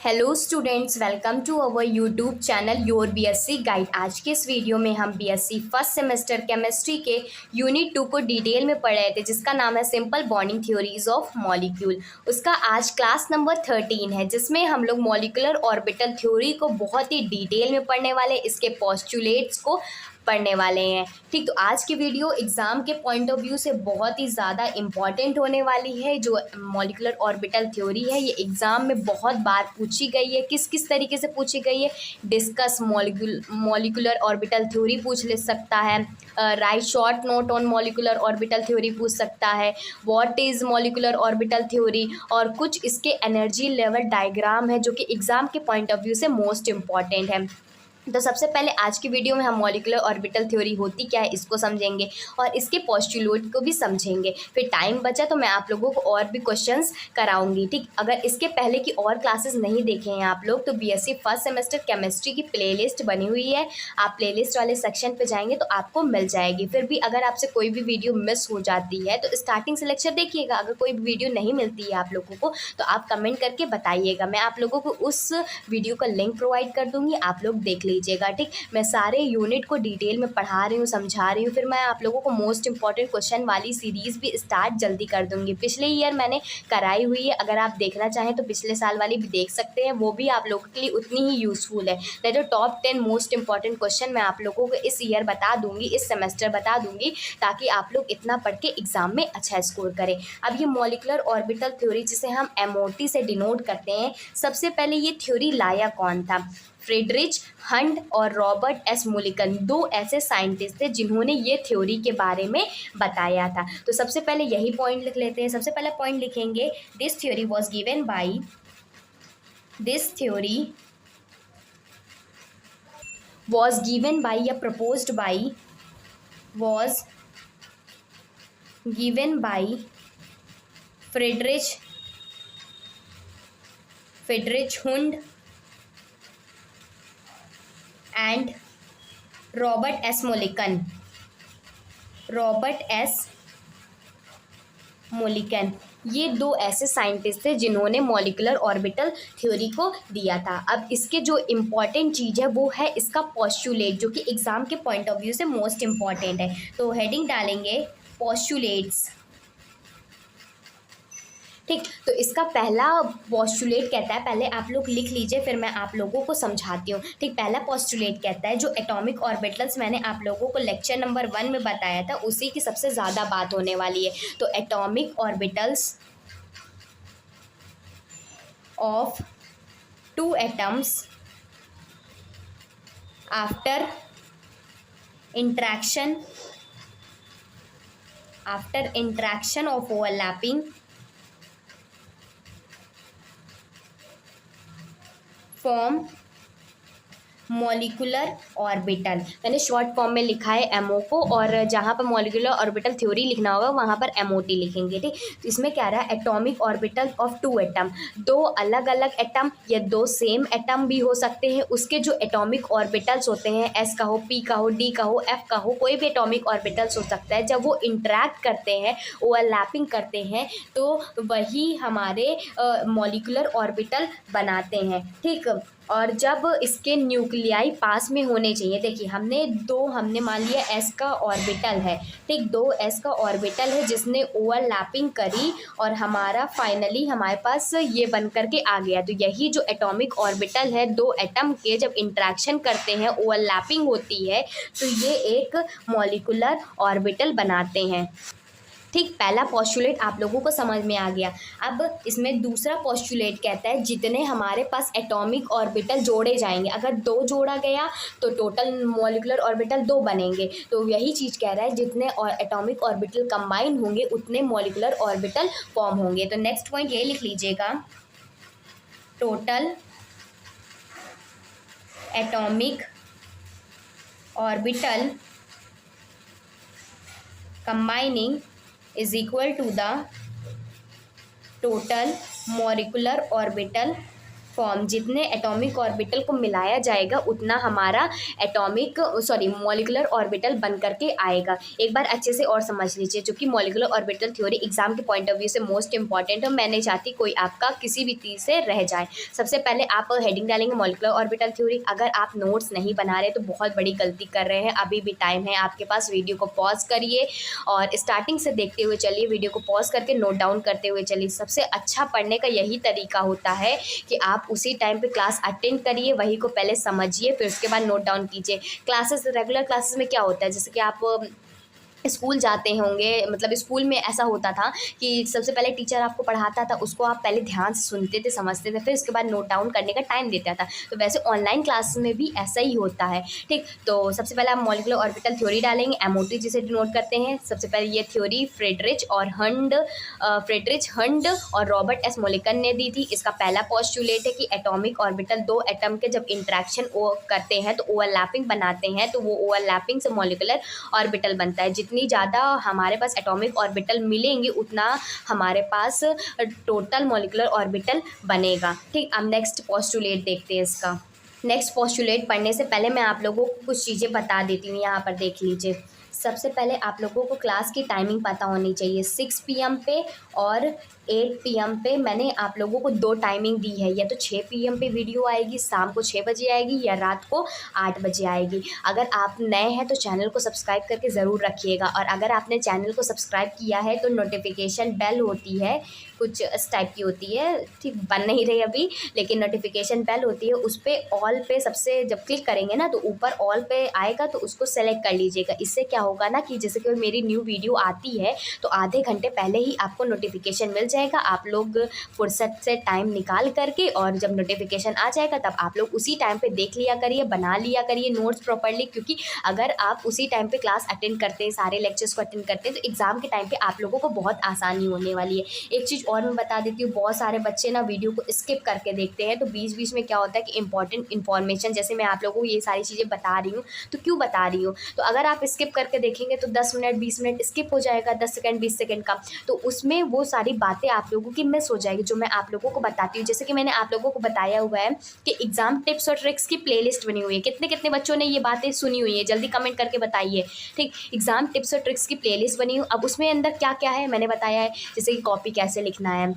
Hello students, welcome to our YouTube channel your BSc guide. आज के इस video में हम बीएससी फर्स्ट सेमेस्टर केमिस्ट्री के यूनिट 2 को डिटेल में पढ़ रहे थे, जिसका नाम है simple bonding theories of molecule. उसका आज क्लास नंबर 13 है, जिसमें हम लोग मॉलिक्यूलर ऑर्बिटल थ्योरी को बहुत ही डिटेल में पढ़ने वाले, इसके पोस्टुलेट्स को पढ़ने वाले हैं। ठीक, तो आज की वीडियो एग्जाम के पॉइंट ऑफ व्यू से बहुत ही ज़्यादा इम्पॉर्टेंट होने वाली है। जो मॉलिक्यूलर ऑर्बिटल थ्योरी है, ये एग्ज़ाम में बहुत बार पूछी गई है। किस किस तरीके से पूछी गई है? डिस्कस मॉलिक्यूलर ऑर्बिटल थ्योरी पूछ ले सकता है, right short note on molecular orbital theory पूछ सकता है, what is molecular orbital theory, और कुछ इसके एनर्जी लेवल डायग्राम है जो कि एग्ज़ाम के पॉइंट ऑफ व्यू से मोस्ट इम्पॉर्टेंट है। तो सबसे पहले आज की वीडियो में हम मॉलिक्यूलर ऑर्बिटल थ्योरी होती क्या है इसको समझेंगे और इसके पोस्टुलेट को भी समझेंगे। फिर टाइम बचा तो मैं आप लोगों को और भी क्वेश्चंस कराऊंगी। ठीक, अगर इसके पहले की और क्लासेस नहीं देखे हैं आप लोग तो बीएससी फर्स्ट सेमेस्टर केमिस्ट्री की प्लेलिस्ट बनी हुई है, आप प्लेलिस्ट वाले सेक्शन पे जाएंगे तो आपको मिल जाएगी। फिर भी अगर आपसे कोई भी वीडियो मिस हो जाती है तो स्टार्टिंग से लेक्चर देखिएगा। अगर कोई भी वीडियो नहीं मिलती है आप लोगों को तो आप कमेंट करके बताइएगा, मैं आप लोगों को उस वीडियो का लिंक प्रोवाइड कर दूंगी, आप लोग देख लीजिएगा। ठीक, मैं सारे यूनिट को डिटेल में पढ़ा रही हूँ, समझा रही हूँ। फिर मैं आप लोगों को मोस्ट इंपॉर्टेंट क्वेश्चन वाली सीरीज़ भी स्टार्ट जल्दी कर दूंगी। पिछले ईयर मैंने कराई हुई है, अगर आप देखना चाहें तो पिछले साल वाली भी देख सकते हैं, वो भी आप लोगों के लिए उतनी ही यूज़फुल है। नहीं तो टॉप 10 मोस्ट इंपॉर्टेंट क्वेश्चन मैं आप लोगों को इस ईयर बता दूंगी, इस सेमेस्टर बता दूंगी, ताकि आप लोग इतना पढ़ के एग्जाम में अच्छा स्कोर करें। अब ये मॉलिक्यूलर ऑर्बिटल थ्योरी, जिसे हम एमओटी से डिनोट करते हैं, सबसे पहले ये थ्योरी लाया कौन था? फ्रेडरिच हंट और रॉबर्ट एस मुलिकन, दो ऐसे साइंटिस्ट थे जिन्होंने ये थ्योरी के बारे में बताया था। तो सबसे पहले यही पॉइंट लिख लेते हैं। सबसे पहले पॉइंट लिखेंगे, this theory was given by, this theory was given by या proposed by, was given by Friedrich Hund and Robert S. Mulligan. ये दो ऐसे साइंटिस्ट थे जिन्होंने मॉलिक्यूलर ऑर्बिटल थ्योरी को दिया था। अब इसके जो इम्पॉर्टेंट चीज़ है वो है इसका पोस्टुलेट, जो कि एग्जाम के पॉइंट ऑफ व्यू से मोस्ट इम्पॉर्टेंट है। तो हेडिंग डालेंगे पोस्टुलेट्स। ठीक, तो इसका पहला पोस्टुलेट कहता है, पहले आप लोग लिख लीजिए फिर मैं आप लोगों को समझाती हूँ। ठीक, पहला पोस्टुलेट कहता है, जो एटॉमिक ऑर्बिटल्स मैंने आप लोगों को लेक्चर नंबर 1 में बताया था उसी की सबसे ज़्यादा बात होने वाली है। तो atomic orbitals of 2 atoms after interaction of overlapping form molecular orbital. मैंने शॉर्ट फॉर्म में लिखा है एमओ को, और जहाँ पर मॉलिक्यूलर ऑर्बिटल थ्योरी लिखना होगा वहाँ पर एमओटी लिखेंगे। ठीक, तो इसमें क्या रहा है, एटॉमिक ऑर्बिटल ऑफ 2 एटम, दो अलग अलग एटम या दो सेम एटम भी हो सकते हैं। उसके जो एटॉमिक ऑर्बिटल्स होते हैं, एस का हो, पी का हो, डी का हो, एफ का हो, कोई भी एटॉमिक ऑर्बिटल्स हो सकता है, जब वो इंटरैक्ट करते हैं, ओवरलैपिंग करते हैं, तो वही हमारे मॉलिक्यूलर ऑर्बिटल बनाते हैं। ठीक, और जब इसके न्यूक्लियाई पास में होने चाहिए, देखिए हमने मान लिया एस का ऑर्बिटल है। ठीक, 2 एस का ऑर्बिटल है जिसने ओवरलैपिंग करी और हमारा फाइनली हमारे पास ये बन करके आ गया। तो यही जो एटॉमिक ऑर्बिटल है, 2 एटम के जब इंट्रैक्शन करते हैं, ओवरलैपिंग होती है, तो ये एक मॉलिक्यूलर ऑर्बिटल बनाते हैं। ठीक, पहला पोस्टुलेट आप लोगों को समझ में आ गया। अब इसमें दूसरा पोस्टुलेट कहता है, जितने हमारे पास एटॉमिक ऑर्बिटल जोड़े जाएंगे, अगर 2 जोड़ा गया तो टोटल मॉलिक्यूलर ऑर्बिटल 2 बनेंगे। तो यही चीज़ कह रहा है, जितने और एटॉमिक ऑर्बिटल कंबाइन होंगे उतने मॉलिक्यूलर ऑर्बिटल फॉर्म होंगे। तो नेक्स्ट पॉइंट ये लिख लीजिएगा, total atomic orbital combining is equal to the total molecular orbital form, जितने एटॉमिक ऑर्बिटल को मिलाया जाएगा उतना हमारा मॉलिकुलर ऑर्बिटल बन करके आएगा। एक बार अच्छे से और समझ लीजिए, जो कि मॉलिकुलर ऑर्बिटल थ्योरी एग्जाम के पॉइंट ऑफ व्यू से मोस्ट इंपॉर्टेंट है। मैं नहीं चाहती कोई आपका किसी भी चीज़ से रह जाए। सबसे पहले आप हेडिंग डालेंगे मॉलिकुलर ऑर्बिटल थ्योरी। अगर आप नोट्स नहीं बना रहे तो बहुत बड़ी गलती कर रहे हैं, अभी भी टाइम है आपके पास। वीडियो को पॉज करिए और स्टार्टिंग से देखते हुए चलिए, वीडियो को पॉज करके नोट डाउन करते हुए चलिए। सबसे अच्छा पढ़ने का यही तरीका होता है कि आप उसी टाइम पे क्लास अटेंड करिए, वही को पहले समझिए, फिर उसके बाद नोट डाउन कीजिए। क्लासेस, रेगुलर क्लासेस में क्या होता है, जैसे कि आप स्कूल जाते होंगे, मतलब स्कूल में ऐसा होता था कि सबसे पहले टीचर आपको पढ़ाता था, उसको आप पहले ध्यान से सुनते थे, समझते थे, फिर उसके बाद नोट डाउन करने का टाइम देता था। तो वैसे ऑनलाइन क्लास में भी ऐसा ही होता है, ठीक। तो सबसे पहले आप मॉलिकुलर ऑर्बिटल थ्योरी डालेंगे, एमओटी जिसे डिनोट करते हैं। सबसे पहले ये थ्योरी फ्रेडरिच हंड और रॉबर्ट एस मोलिकन ने दी थी। इसका पहला पोस्टुलेट है कि एटॉमिक ऑर्बिटल, दो एटम के जब इंटरेक्शन करते हैं तो ओवरलैपिंग बनाते हैं, तो वो ओवरलैपिंग से मॉलिकुलर ऑर्बिटल बनता है। जितनी ज़्यादा हमारे पास एटॉमिक ऑर्बिटल मिलेंगे उतना हमारे पास टोटल मॉलिकुलर ऑर्बिटल बनेगा, ठीक। अब नेक्स्ट पोस्टुलेट देखते हैं इसका। नेक्स्ट पोस्टुलेट पढ़ने से पहले मैं आप लोगों को कुछ चीज़ें बता देती हूँ, यहाँ पर देख लीजिए। सबसे पहले आप लोगों को क्लास की टाइमिंग पता होनी चाहिए। 6 PM पे और 8 PM पे मैंने आप लोगों को 2 टाइमिंग दी है। या तो 6 PM पे वीडियो आएगी, शाम को 6 बजे आएगी, या रात को 8 बजे आएगी। अगर आप नए हैं तो चैनल को सब्सक्राइब करके ज़रूर रखिएगा, और अगर आपने चैनल को सब्सक्राइब किया है तो नोटिफिकेशन बेल होती है, कुछ इस टाइप की होती है, ठीक, बन नहीं रही अभी, लेकिन नोटिफिकेशन बेल होती है, उस पर ऑल पे सबसे जब क्लिक करेंगे ना तो ऊपर ऑल पे आएगा, तो उसको सेलेक्ट कर लीजिएगा। इससे क्या होगा ना कि जैसे कि मेरी न्यू वीडियो आती है तो आधे घंटे पहले ही आपको नोटिफिकेशन मिल जाएगा। आप लोग फुर्सत से टाइम निकाल करके, और जब नोटिफिकेशन आ जाएगा तब आप लोग उसी टाइम पे देख लिया करिए, बना लिया करिए नोट्स प्रॉपर्ली, क्योंकि अगर आप उसी टाइम पे क्लास अटेंड करते हैं, सारे लेक्चर्स को अटेंड करते हैं, तो एग्ज़ाम के टाइम पे आप लोगों को बहुत आसानी होने वाली है। एक चीज़ और मैं बता देती हूँ, बहुत सारे बच्चे ना वीडियो को स्किप करके देखते हैं, तो बीच बीच में क्या होता है कि इंपॉर्टेंट इन्फॉर्मेशन, जैसे मैं आप लोगों को ये सारी चीज़ें बता रही हूँ तो क्यों बता रही हूँ, तो अगर आप स्किप करके देखेंगे तो 10 मिनट 20 मिनट स्किप हो जाएगा, 10 सेकंड 20 सेकंड का, तो उसमें वो सारी बातें आप लोगों की मिस हो जाएगी जो मैं आप लोगों को बताती हूँ। जैसे कि मैंने आप लोगों को बताया हुआ है कि एग्जाम टिप्स और ट्रिक्स की प्लेलिस्ट बनी हुई है। कितने कितने बच्चों ने ये बातें सुनी हुई है, जल्दी कमेंट करके बताइए, ठीक। एग्जाम टिप्स और ट्रिक्स की प्लेलिस्ट बनी हुई, अब उसमें अंदर क्या क्या है मैंने बताया है, जैसे कि कॉपी कैसे लिखना है,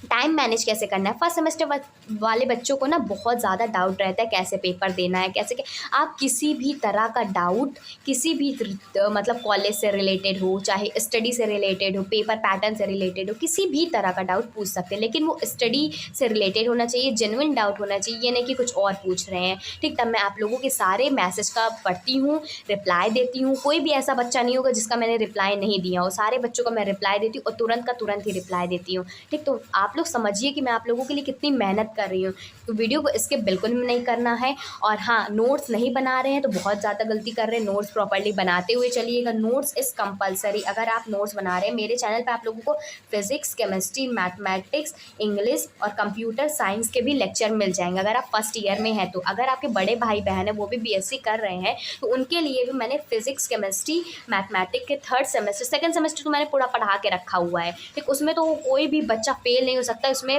टाइम मैनेज कैसे करना है। फर्स्ट सेमेस्टर वाले बच्चों को ना बहुत ज़्यादा डाउट रहता है कैसे पेपर देना है, कैसे आप किसी भी तरह का डाउट, किसी भी मतलब कॉलेज से रिलेटेड हो, चाहे स्टडी से रिलेटेड हो, पेपर पैटर्न से रिलेटेड हो, किसी भी तरह का डाउट पूछ सकते हैं, लेकिन वो स्टडी से रिलेटेड होना चाहिए, जेन्युइन डाउट होना चाहिए, ये नहीं कि कुछ और पूछ रहे हैं, ठीक। तब मैं आप लोगों के सारे मैसेज का पढ़ती हूँ, रिप्लाई देती हूँ। कोई भी ऐसा बच्चा नहीं होगा जिसका मैंने रिप्लाई नहीं दिया हो, सारे बच्चों का मैं रिप्लाई देती हूँ और तुरंत का तुरंत ही रिप्लाई देती हूँ, ठीक। तो आप लोग समझिए कि मैं आप लोगों के लिए कितनी मेहनत कर रही हूँ। तो वीडियो को स्किप बिल्कुल भी नहीं करना है। और हाँ, नोट्स नहीं बना रहे हैं तो बहुत ज़्यादा गलती कर रहे हैं, नोट्स प्रॉपर्ली बनाते हुए चलिएगा। Notes is compulsory. अगर आप नोट्स बना रहे हैं, मेरे चैनल पे आप लोगों को फिजिक्स, केमिस्ट्री, मैथमेटिक्स, इंग्लिश और कंप्यूटर साइंस के भी लेक्चर मिल जाएंगे अगर आप फर्स्ट ईयर में हैं तो। अगर आपके बड़े भाई बहन है वो भी बीएससी कर रहे हैं तो उनके लिए भी मैंने फिजिक्स, केमिस्ट्री, मैथमेटिक्स के थर्ड सेमेस्टर, सेकंड सेमेस्टर तो मैंने पूरा पढ़ा के रखा हुआ है, ठीक। उसमें तो कोई भी बच्चा फेल नहीं हो सकता। इसमें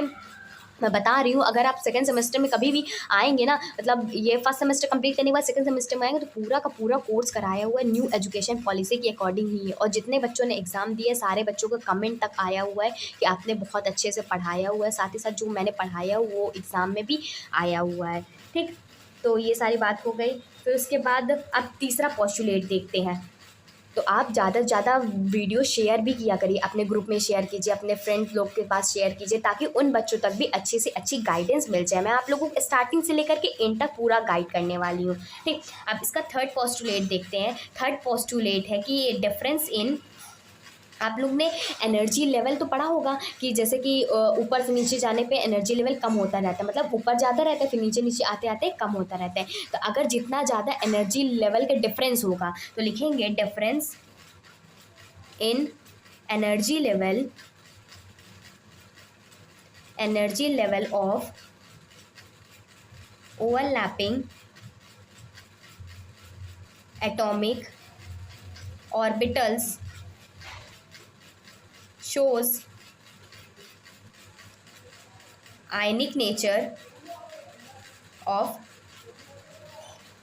मैं बता रही हूँ, अगर आप सेकंड सेमेस्टर में कभी भी आएंगे ना, मतलब ये फर्स्ट सेमेस्टर कंप्लीट करने के बाद सेकंड सेमेस्टर में आएंगे तो पूरा का पूरा कोर्स कराया हुआ है न्यू एजुकेशन पॉलिसी के अकॉर्डिंग ही है। और जितने बच्चों ने एग्ज़ाम दिए सारे बच्चों का कमेंट तक आया हुआ है कि आपने बहुत अच्छे से पढ़ाया हुआ है, साथ ही साथ जो मैंने पढ़ाया वो एग्ज़ाम में भी आया हुआ है, ठीक। तो ये सारी बात हो गई। फिर उसके बाद अब तीसरा पोस्टुलेट देखते हैं। तो आप ज़्यादा से ज़्यादा वीडियो शेयर भी किया करिए, अपने ग्रुप में शेयर कीजिए, अपने फ्रेंड्स लोग के पास शेयर कीजिए, ताकि उन बच्चों तक भी अच्छी से अच्छी गाइडेंस मिल जाए। मैं आप लोगों को स्टार्टिंग से लेकर के एंड तक पूरा गाइड करने वाली हूँ, ठीक। अब इसका थर्ड पोस्टुलेट देखते हैं। थर्ड पोस्टुलेट है कि डिफरेंस इन, आप लोग ने एनर्जी लेवल तो पढ़ा होगा कि जैसे कि ऊपर से नीचे जाने पे एनर्जी लेवल कम होता रहता है, मतलब ऊपर ज़्यादा रहता है फिर नीचे नीचे आते आते कम होता रहता है। तो अगर जितना ज़्यादा एनर्जी लेवल का डिफरेंस होगा तो लिखेंगे difference in energy level of overlapping atomic orbitals shows ionic nature of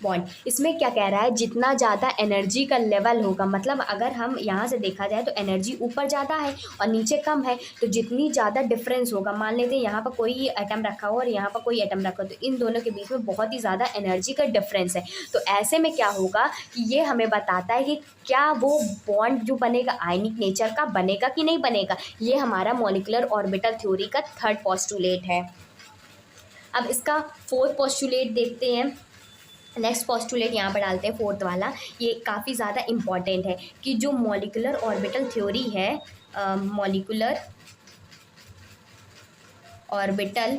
bond. इसमें क्या कह रहा है, जितना ज़्यादा एनर्जी का लेवल होगा, मतलब अगर हम यहाँ से देखा जाए तो एनर्जी ऊपर ज़्यादा है और नीचे कम है, तो जितनी ज़्यादा डिफरेंस होगा, मान लेते हैं यहाँ पर कोई एटम रखा हो और यहाँ पर कोई एटम रखा हो, तो इन दोनों के बीच में बहुत ही ज़्यादा एनर्जी का डिफरेंस है। तो ऐसे में क्या होगा कि ये हमें बताता है कि क्या वो बॉन्ड जो बनेगा आयनिक नेचर का बनेगा कि नहीं बनेगा। ये हमारा मॉलिक्यूलर ऑर्बिटल थ्योरी का थर्ड पोस्टुलेट है। अब इसका फोर्थ पोस्टुलेट देखते हैं। नेक्स्ट पोस्टुलेट यहाँ पर डालते हैं फोर्थ वाला। ये काफ़ी ज़्यादा इम्पॉर्टेंट है कि जो मॉलिक्यूलर ऑर्बिटल थ्योरी है, मॉलिक्यूलर ऑर्बिटल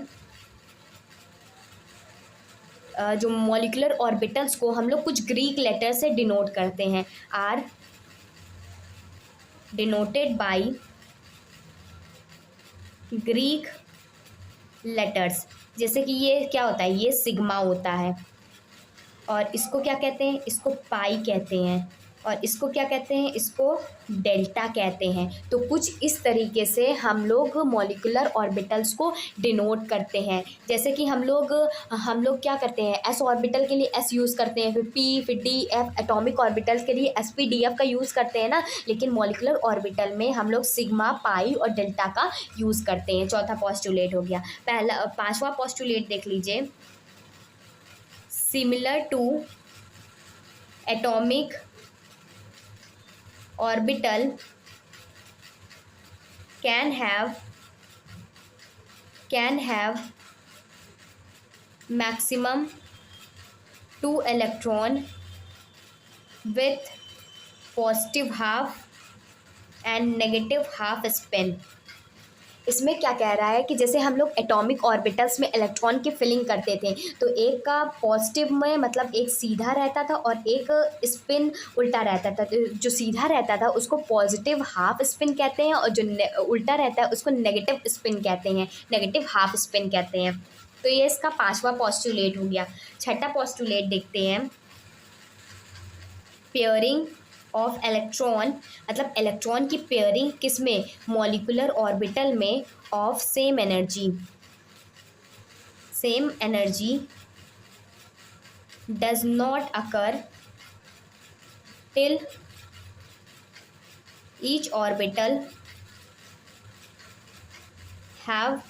जो मॉलिक्यूलर ऑर्बिटल्स को हम लोग कुछ ग्रीक लेटर से डिनोट करते हैं। Are denoted by Greek letters. जैसे कि ये क्या होता है, ये सिग्मा होता है, और इसको क्या कहते हैं, इसको पाई कहते हैं, और इसको क्या कहते हैं, इसको डेल्टा कहते हैं। तो कुछ इस तरीके से हम लोग मॉलिक्यूलर ऑर्बिटल्स को डिनोट करते हैं। जैसे कि हम लोग क्या करते हैं, एस ऑर्बिटल के लिए एस यूज़ करते हैं, फिर पी, फिर डी, एफ, एटॉमिक ऑर्बिटल्स के लिए एस पी डी एफ का यूज़ करते हैं ना। लेकिन मॉलिक्यूलर ऑर्बिटल में हम लोग सिग्मा, पाई और डेल्टा का यूज़ करते हैं। चौथा पोस्टुलेट हो गया। पांचवा पोस्टुलेट देख लीजिए। Similar to atomic orbital can have maximum 2 electron with positive half and negative half spin। इसमें क्या कह रहा है कि जैसे हम लोग एटॉमिक ऑर्बिटल्स में इलेक्ट्रॉन की फिलिंग करते थे, तो एक का पॉजिटिव में मतलब एक सीधा रहता था और एक स्पिन उल्टा रहता था। तो जो सीधा रहता था उसको पॉजिटिव हाफ स्पिन कहते हैं, और जो उल्टा रहता है उसको नेगेटिव स्पिन कहते हैं, नेगेटिव हाफ स्पिन कहते हैं। तो ये इसका पांचवा पोस्टुलेट हो गया। छठा पोस्टुलेट देखते हैं। पेयरिंग ऑफ इलेक्ट्रॉन, मतलब इलेक्ट्रॉन की पेयरिंग किस में, मॉलिक्यूलर ऑर्बिटल में, of same energy does not occur till each orbital have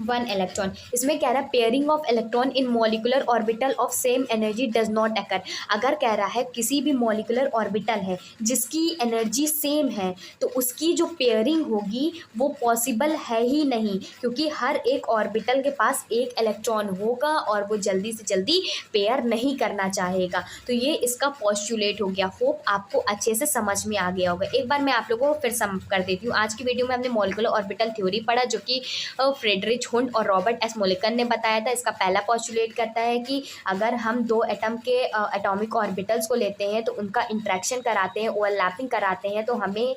1 electron. इसमें कह रहा है pairing of electron in molecular orbital of same energy does not occur. अगर कह रहा है किसी भी मॉलिक्यूलर ऑर्बिटल है जिसकी एनर्जी सेम है, तो उसकी जो पेयरिंग होगी वो पॉसिबल है ही नहीं, क्योंकि हर एक ऑर्बिटल के पास एक इलेक्ट्रॉन होगा और वो जल्दी से जल्दी पेयर नहीं करना चाहेगा। तो ये इसका पोस्टुलेट हो गया। होप आपको अच्छे से समझ में आ गया होगा। एक बार मैं आप लोगों को फिर सम कर देती हूँ। आज की वीडियो में हमने मॉलिक्यूलर ऑर्बिटल थ्योरी पढ़ा, जो कि फ्रेडरिच हुंड और रॉबर्ट एस मोलिकन ने बताया था। इसका पहला पोस्टुलेट करता है कि अगर हम दो एटम के एटॉमिक ऑर्बिटल्स को लेते हैं तो उनका इंट्रैक्शन कराते हैं, ओवरलैपिंग कराते हैं, तो हमें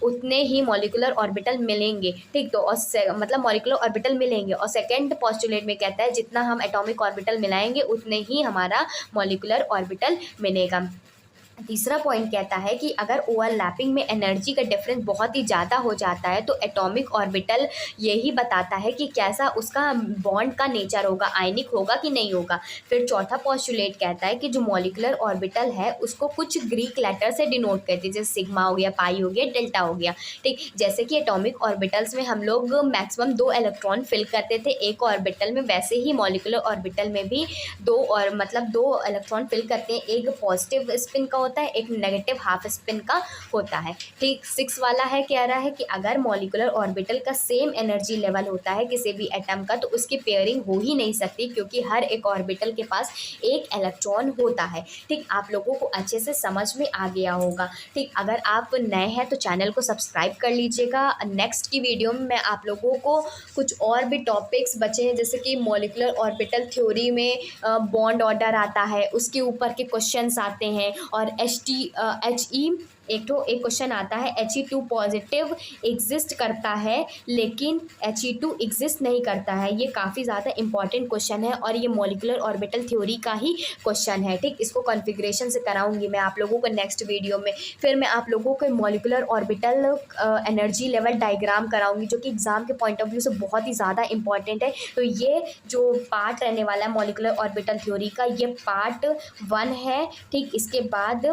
उतने ही मॉलिक्यूलर ऑर्बिटल मिलेंगे। ठीक, तो और मतलब मॉलिक्यूलर ऑर्बिटल मिलेंगे। और सेकेंड पोस्टुलेट में कहता है जितना हम एटॉमिक ऑर्बिटल मिलाएंगे उतने ही हमारा मॉलिक्यूलर ऑर्बिटल मिलेगा। तीसरा पॉइंट कहता है कि अगर ओवरलैपिंग में एनर्जी का डिफरेंस बहुत ही ज़्यादा हो जाता है तो एटॉमिक ऑर्बिटल यही बताता है कि कैसा उसका बॉन्ड का नेचर होगा, आयनिक होगा कि नहीं होगा। फिर चौथा पोस्टुलेट कहता है कि जो मॉलिक्यूलर ऑर्बिटल है उसको कुछ ग्रीक लेटर से डिनोट करते हैं, जैसे सिग्मा हो गया, पाई हो गया, डेल्टा हो गया। ठीक, जैसे कि एटॉमिक ऑर्बिटल्स में हम लोग मैक्सिमम 2 इलेक्ट्रॉन फिल करते थे एक ऑर्बिटल में, वैसे ही मॉलिक्यूलर ऑर्बिटल में भी 2 इलेक्ट्रॉन फिल करते हैं। एक पॉजिटिव स्पिन का होता है, एक नेगेटिव हाफ स्पिन का होता है। ठीक, 6 वाला है, कह रहा है कि अगर मॉलिक्यूलर ऑर्बिटल का सेम एनर्जी लेवल होता है किसी भी एटम का, तो उसकी पेयरिंग हो ही नहीं सकती, क्योंकि हर एक ऑर्बिटल के पास एक इलेक्ट्रॉन होता है। ठीक, आप लोगों को अच्छे से समझ में आ गया होगा। ठीक, अगर आप नए हैं तो चैनल को सब्सक्राइब कर लीजिएगा। नेक्स्ट की वीडियो में मैं आप लोगों को कुछ और भी टॉपिक्स बचे हैं, जैसे कि मॉलिक्यूलर ऑर्बिटल थ्योरी में बॉन्ड ऑर्डर आता है, उसके ऊपर के क्वेश्चंस आते हैं, और HE एक क्वेश्चन आता है He2 पॉजिटिव एग्जिस्ट करता है लेकिन He2 एग्जिस्ट नहीं करता है। ये काफ़ी ज़्यादा इंपॉर्टेंट क्वेश्चन है और ये मॉलिक्यूलर ऑर्बिटल थ्योरी का ही क्वेश्चन है। ठीक, इसको कॉन्फ़िगरेशन से कराऊंगी मैं आप लोगों को नेक्स्ट वीडियो में। फिर मैं आप लोगों को molecular orbital energy level diagram कराऊंगी जो कि एग्ज़ाम के पॉइंट ऑफ व्यू से बहुत ही ज़्यादा इंपॉर्टेंट है। तो ये जो पार्ट रहने वाला है मॉलिक्यूलर ऑर्बिटल थ्योरी का, ये पार्ट 1 है। ठीक, इसके बाद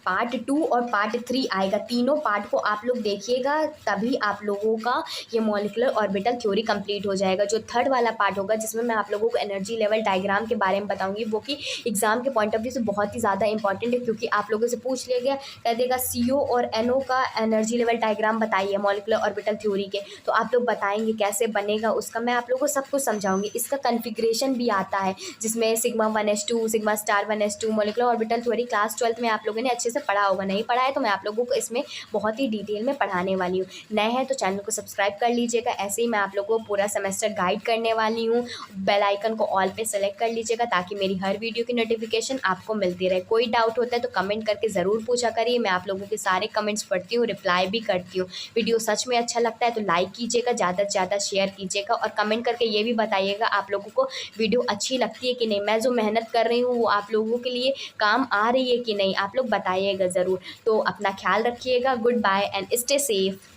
पार्ट 2 और पार्ट 3 आएगा। तीनों पार्ट को आप लोग देखिएगा, तभी आप लोगों का ये मॉलिक्यूलर ऑर्बिटल थ्योरी कंप्लीट हो जाएगा। जो थर्ड वाला पार्ट होगा जिसमें मैं आप लोगों को एनर्जी लेवल डायग्राम के बारे में बताऊंगी, वो कि एग्जाम के पॉइंट ऑफ व्यू से बहुत ही ज़्यादा इंपॉर्टेंट है, क्योंकि आप लोगों से पूछ लिया गया, कह देगा CO और NO का एनर्जी लेवल डायग्राम बताइए मॉलिक्यूलर ऑर्बिटल थ्योरी के। तो आप लोग बताएंगे कैसे बनेगा, उसका मैं आप लोगों को सब कुछ समझाऊंगी। इसका कन्फिग्रेशन भी आता है जिसमें sigma 1s2 sigma star 1s2 molecular orbital theory class 12 में आप लोगों ने अच्छे से पढ़ा होगा। नहीं पढ़ा है तो मैं आप लोगों को इसमें बहुत ही डिटेल में पढ़ाने वाली हूँ। नए हैं तो चैनल को सब्सक्राइब कर लीजिएगा। ऐसे ही मैं आप लोगों को पूरा सेमेस्टर गाइड करने वाली हूँ। बेल आइकन को ऑल पे सेलेक्ट कर लीजिएगा ताकि मेरी हर वीडियो की नोटिफिकेशन आपको मिलती रहे। कोई डाउट होता है तो कमेंट करके ज़रूर पूछा करिए, मैं आप लोगों के सारे कमेंट्स पढ़ती हूँ, रिप्लाई भी करती हूँ। वीडियो सच में अच्छा लगता है तो लाइक कीजिएगा, ज़्यादा से ज़्यादा शेयर कीजिएगा और कमेंट करके ये भी बताइएगा आप लोगों को वीडियो अच्छी लगती है कि नहीं, मैं जो मेहनत कर रही हूँ वो आप लोगों के लिए काम आ रही है कि नहीं, आप लोग बताइएगा ज़रूर। तो अपना ख्याल रखिएगा। Goodbye and stay safe.